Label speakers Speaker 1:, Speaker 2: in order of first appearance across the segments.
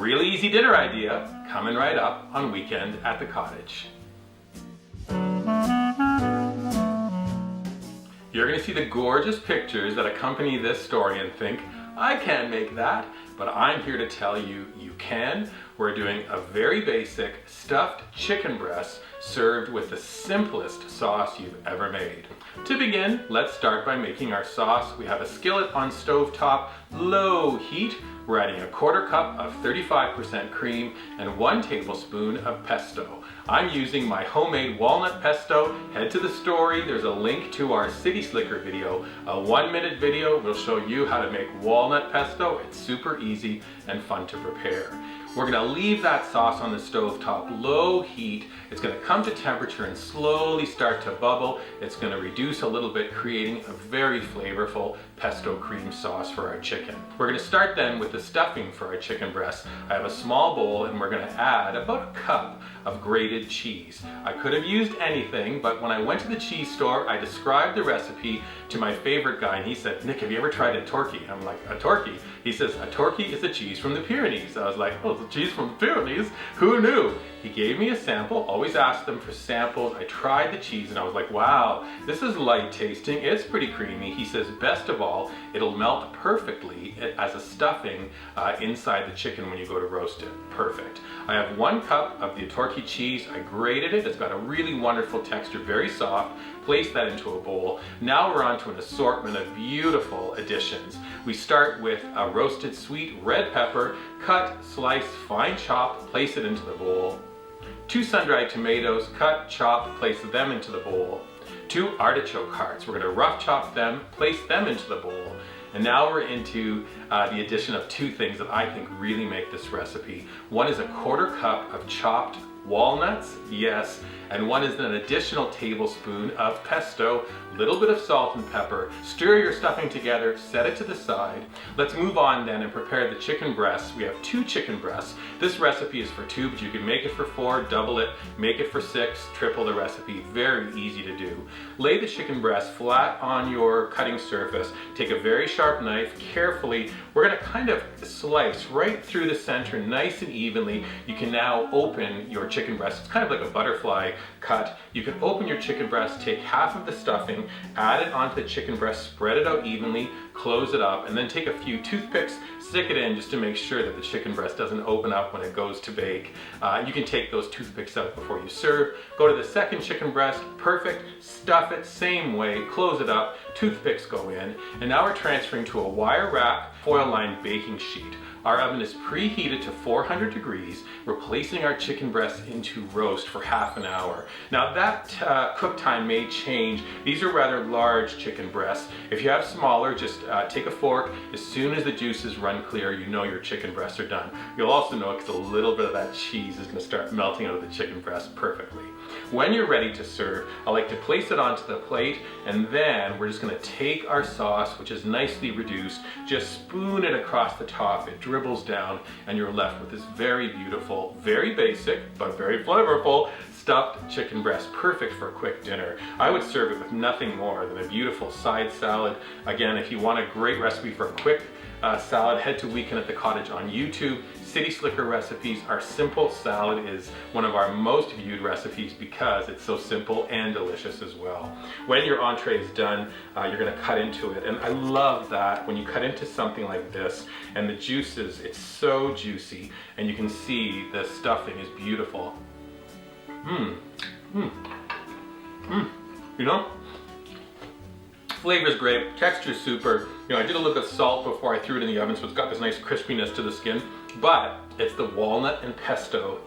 Speaker 1: really easy dinner idea coming right up on Weekend at the Cottage. You're going to see the gorgeous pictures that accompany this story and think, I can't make that, but I'm here to tell you, you can. We're doing a very basic stuffed chicken breast served with the simplest sauce you've ever made. To begin, let's start by making our sauce. We have a skillet on stovetop, low heat. We're adding a 1/4 cup of 35% cream and 1 tablespoon of pesto. I'm using my homemade walnut pesto. Head to the story, there's a link to our City Slicker video. A 1-minute video will show you how to make walnut pesto. It's super easy and fun to prepare. We're gonna leave that sauce on the stovetop, low heat. It's gonna come to temperature and slowly start to bubble. It's gonna reduce a little bit, creating a very flavorful pesto cream sauce for our chicken. We're gonna start then with the stuffing for our chicken breast. I have a small bowl and we're gonna add about a cup of grated cheese. I could have used anything, but when I went to the cheese store, I described the recipe to my favorite guy and he said, Nick, have you ever tried Etorki? I'm like, Etorki? He says, Etorki is the cheese from the Pyrenees. I was like, oh, the cheese from the Pyrenees? Who knew? He gave me a sample, always asked them for samples. I tried the cheese and I was like, wow, this is light tasting, it's pretty creamy. He says, best of all, it'll melt perfectly as a stuffing inside the chicken when you go to roast it. Perfect. I have 1 cup of the Etorki cheese. I grated it. It's got a really wonderful texture, very soft. Place that into a bowl. Now we're on to an assortment of beautiful additions. We start with a roasted sweet red pepper, cut, slice, fine chop, place it into the bowl. 2 sun-dried tomatoes, cut, chop, place them into the bowl. 2 artichoke hearts. We're going to rough chop them, place them into the bowl. And now we're into the addition of 2 things that I think really make this recipe. One is a 1/4 cup of chopped walnuts, yes, and one is an additional tablespoon of pesto, a little bit of salt and pepper. Stir your stuffing together, set it to the side. Let's move on then and prepare the chicken breasts. We have 2 chicken breasts. This recipe is for 2, but you can make it for 4, double it, make it for 6, triple the recipe. Very easy to do. Lay the chicken breast flat on your cutting surface. Take a very sharp knife, carefully. We're gonna kind of slice right through the center, nice and evenly. You can now open your chicken breast. It's kind of like a butterfly cut. You can open your chicken breast, take half of the stuffing, add it onto the chicken breast, spread it out evenly, close it up, and then take a few toothpicks, stick it in just to make sure that the chicken breast doesn't open up when it goes to bake. You can take those toothpicks out before you serve. Go to the second chicken breast, perfect, stuff it same way, close it up, toothpicks go in, and now we're transferring to a wire wrap, foil lined baking sheet. Our oven is preheated to 400 degrees. We're placing our chicken breasts into roast for half an hour. Now that cook time may change. These are rather large chicken breasts. If you have smaller, just take a fork. As soon as the juices run clear, you know your chicken breasts are done. You'll also know because a little bit of that cheese is going to start melting out of the chicken breast perfectly. When you're ready to serve, I like to place it onto the plate, and then we're just going to take our sauce, which is nicely reduced, just spoon it across the top. It dribbles down, and you're left with this very beautiful, very basic, but very flavorful stuffed chicken breast, perfect for a quick dinner. I would serve it with nothing more than a beautiful side salad. Again, if you want a great recipe for a quick salad, head to Weekend at the Cottage on YouTube. City Slicker recipes. Our simple salad is one of our most viewed recipes because it's so simple and delicious as well. When your entree is done, you're going to cut into it, and I love that when you cut into something like this and the juices, it's so juicy, and you can see the stuffing is beautiful. You know? Flavor's great, texture's super. You know, I did a little bit of salt before I threw it in the oven, so it's got this nice crispiness to the skin. But it's the walnut and pesto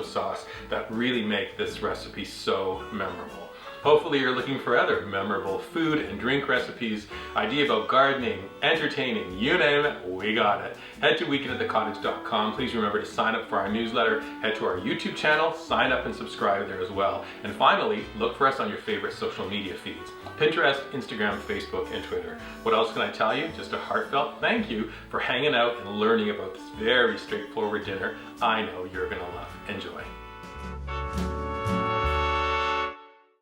Speaker 1: sauce that really make this recipe so memorable. Hopefully you're looking for other memorable food and drink recipes, idea about gardening, entertaining, you name it, we got it. Head to weeknights.com. Please remember to sign up for our newsletter. Head to our YouTube channel, sign up and subscribe there as well. And finally, look for us on your favorite social media feeds. Pinterest, Instagram, Facebook, and Twitter. What else can I tell you? Just a heartfelt thank you for hanging out and learning about this very straightforward dinner I know you're gonna love. Enjoy.